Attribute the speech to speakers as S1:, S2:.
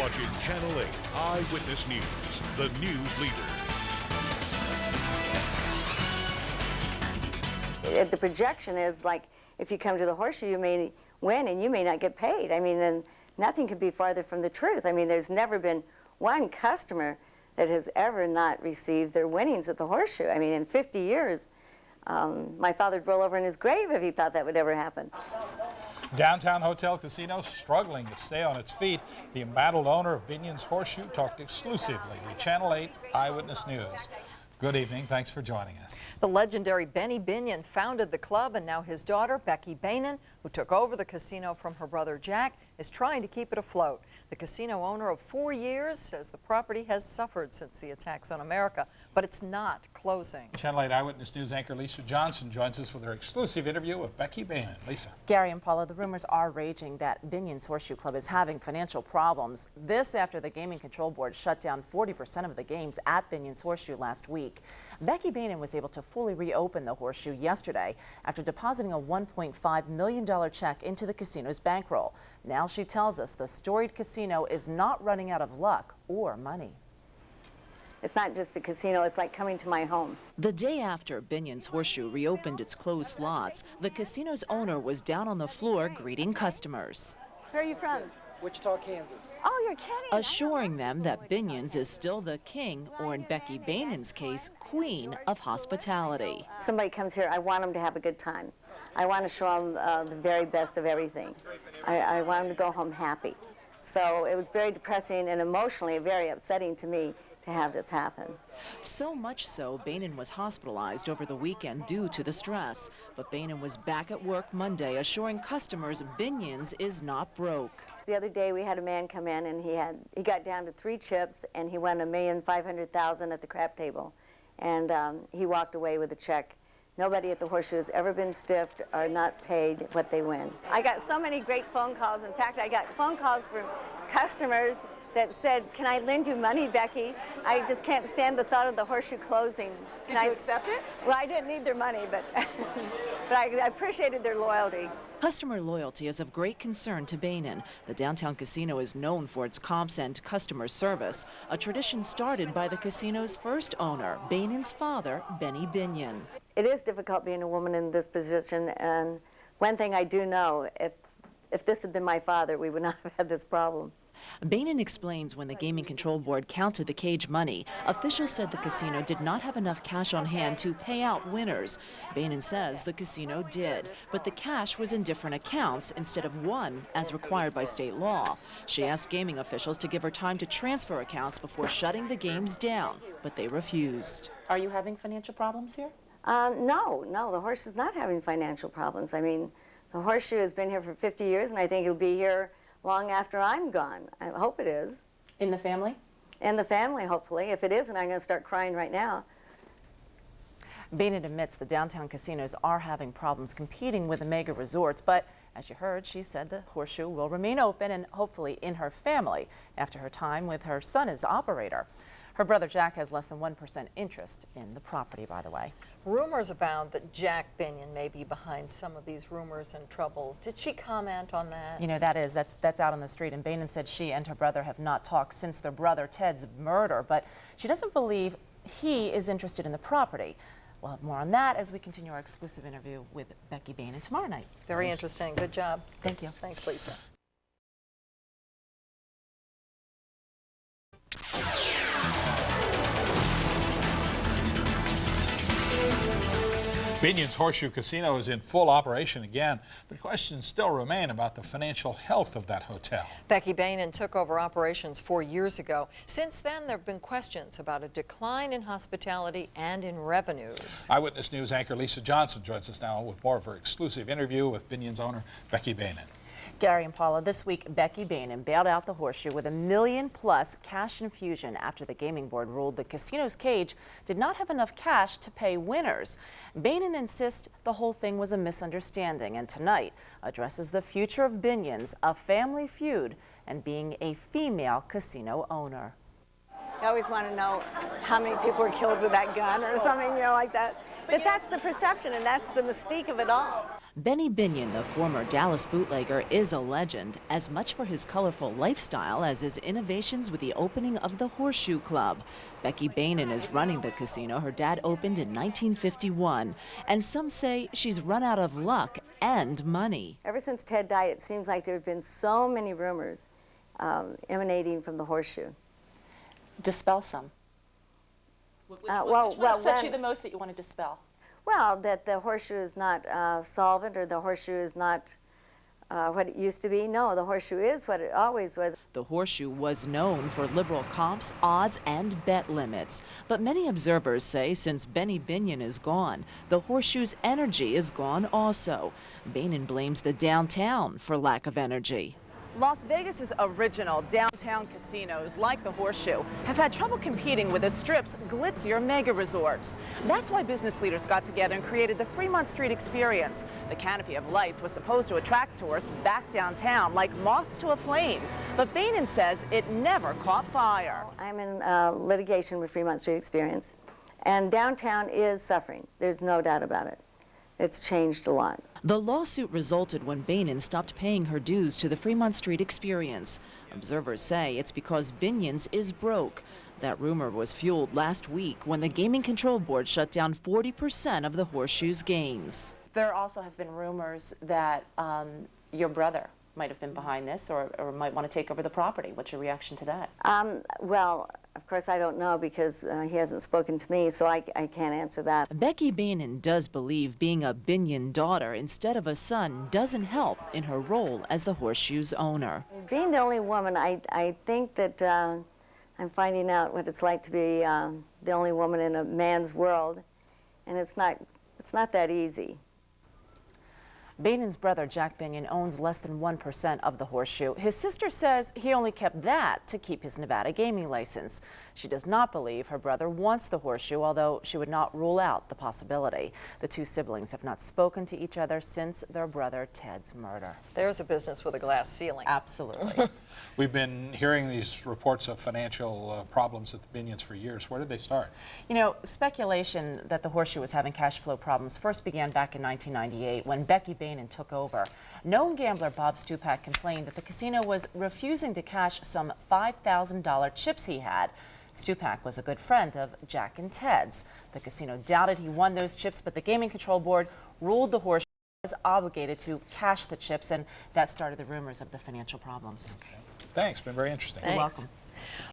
S1: watching Channel 8 Eyewitness News, the news leader.
S2: The projection is like, if you come to the Horseshoe, you may win and you may not get paid. I mean, then nothing could be farther from the truth. I mean, there's never been one customer that has ever not received their winnings at the Horseshoe. I mean, in 50 years, my father'd roll over in his grave if he thought that would ever happen.
S3: Downtown Hotel Casino struggling to stay on its feet. The embattled owner of Binion's Horseshoe talked exclusively to Channel 8 Eyewitness News. Good evening. Thanks for joining us.
S4: The legendary Benny Binion founded the club, and now his daughter, Becky Behnen, who took over the casino from her brother Jack, is trying to keep it afloat. The casino owner of 4 years says the property has suffered since the attacks on America, but it's not closing.
S3: Channel 8 Eyewitness News anchor Lisa Johnson joins us with her exclusive interview with Becky Behnen. Lisa.
S5: Gary and Paula, the rumors are raging that Binion's Horseshoe Club is having financial problems. This after the Gaming Control Board shut down 40% of the games at Binion's Horseshoe last week. Becky Behnen was able to fully reopen the Horseshoe yesterday after depositing a $1.5 million check into the casino's bankroll. Now she tells us the storied casino is not running out of luck or money.
S2: It's not just a casino, it's like coming to my home.
S5: The day after Binion's Horseshoe reopened its closed slots, the casino's owner was down on the floor greeting customers.
S2: Where are you from?
S6: Wichita, Kansas.
S2: Oh, you're kidding.
S5: Assuring them that Binion's is still the king, or in Becky Behnen's case, queen of hospitality.
S2: Somebody comes here, I want them to have a good time. I want to show them the very best of everything. I want them to go home happy. So it was very depressing and emotionally very upsetting to me to have this happen.
S5: So much so, Behnen was hospitalized over the weekend due to the stress. But Behnen was back at work Monday, assuring customers Binion's is not broke.
S2: The other day we had a man come in and he got down to 3 chips and he won $1,500,000 at the crap table. And he walked away with a check. Nobody at the Horseshoe has ever been stiffed or not paid what they win. I got so many great phone calls. In fact, I got phone calls from customers that said, "Can I lend you money, Becky? I just can't stand the thought of the Horseshoe closing."
S4: Did you accept it?
S2: Well, I didn't need their money, but, but I appreciated their loyalty.
S5: Customer loyalty is of great concern to Behnen. The downtown casino is known for its comps and customer service, a tradition started by the casino's first owner, Behnen's father, Benny Binion.
S2: It is difficult being a woman in this position, and one thing I do know, if this had been my father, we would not have had this problem.
S5: Behnen explains when the Gaming Control Board counted the cage money, officials said the casino did not have enough cash on hand to pay out winners. Behnen says the casino did, but the cash was in different accounts instead of one as required by state law. She asked gaming officials to give her time to transfer accounts before shutting the games down, but they refused. Are you having financial problems here?
S2: No, the Horseshoe's not having financial problems. I mean, the Horseshoe has been here for 50 years, and I think it'll be here long after I'm gone. I hope it is.
S5: In the family?
S2: In the family, hopefully. If it isn't, I'm going to start crying right now.
S5: Behnen admits the downtown casinos are having problems competing with the mega resorts, but as you heard, she said the Horseshoe will remain open and hopefully in her family after her time with her son as operator. Her brother Jack has less than 1% interest in the property, by the way.
S4: Rumors abound that Jack Binion may be behind some of these rumors and troubles. Did she comment on that?
S5: You know, that's out on the street, and Behnen said she and her brother have not talked since their brother Ted's murder, but she doesn't believe he is interested in the property. We'll have more on that as we continue our exclusive interview with Becky Behnen tomorrow night.
S4: Very interesting. Good job.
S5: Thank you.
S4: Thanks, Lisa.
S3: Binion's Horseshoe Casino is in full operation again, but questions still remain about the financial health of that hotel.
S4: Becky Behnen took over operations 4 years ago. Since then, there have been questions about a decline in hospitality and in revenues.
S3: Eyewitness News anchor Lisa Johnson joins us now with more of her exclusive interview with Binion's owner, Becky Behnen.
S5: Gary and Paula, this week Becky Behnen bailed out the Horseshoe with $1 million+ cash infusion after the gaming board ruled the casino's cage did not have enough cash to pay winners. Behnen insists the whole thing was a misunderstanding, and tonight addresses the future of Binion's, a family feud, and being a female casino owner.
S2: You always want to know how many people were killed with that gun or something, you know, like that. But that's the perception, and that's the mystique of it all.
S5: Benny Binion, the former Dallas bootlegger, is a legend, as much for his colorful lifestyle as his innovations with the opening of the Horseshoe Club. Becky Behnen is running the casino her dad opened in 1951, and some say she's run out of luck and money.
S2: Ever since Ted died, it seems like there have been so many rumors emanating from the Horseshoe.
S6: Dispel some. Which one upset you the most that you want to dispel?
S2: Well, that the Horseshoe is not solvent, or the Horseshoe is not what it used to be. No, the Horseshoe is what it always was.
S5: The Horseshoe was known for liberal comps, odds, and bet limits. But many observers say since Benny Binion is gone, the Horseshoe's energy is gone also. Behnen blames the downtown for lack of energy.
S7: Las Vegas's original downtown casinos, like the Horseshoe, have had trouble competing with the Strip's glitzier mega resorts. That's why business leaders got together and created the Fremont Street Experience. The canopy of lights was supposed to attract tourists back downtown like moths to a flame. But Behnen says it never caught fire.
S2: I'm in litigation with Fremont Street Experience, and downtown is suffering. There's no doubt about it. It's changed a lot.
S5: The lawsuit resulted when Behnen stopped paying her dues to the Fremont Street Experience. Observers say it's because Binion's is broke. That rumor was fueled last week when the Gaming Control Board shut down 40% of the Horseshoe's games.
S6: There also have been rumors that your brother might have been behind this or might want to take over the property. What's your reaction to that?
S2: Well, of course I don't know, because he hasn't spoken to me, so I can't answer that.
S5: Becky Behnen does believe being a Binion daughter instead of a son doesn't help in her role as the Horseshoe's owner.
S2: Being the only woman, I think that I'm finding out what it's like to be the only woman in a man's world, and it's not that easy.
S7: Behnen's brother, Jack Binion, owns less than 1% of the Horseshoe. His sister says he only kept that to keep his Nevada gaming license. She does not believe her brother wants the Horseshoe, although she would not rule out the possibility. The two siblings have not spoken to each other since their brother Ted's murder.
S4: There's a business with a glass ceiling.
S7: Absolutely.
S3: We've been hearing these reports of financial problems at the Binions for years. Where did they start?
S7: You know, speculation that the Horseshoe was having cash flow problems first began back in 1998 when Becky Behnen took over. Known gambler Bob Stupak complained that the casino was refusing to cash some $5,000 chips he had. Stupak was a good friend of Jack and Ted's. The casino doubted he won those chips, but the Gaming Control Board ruled the Horseshoe was obligated to cash the chips, and that started the rumors of the financial problems.
S3: Okay. Thanks, been very interesting.
S7: You're welcome.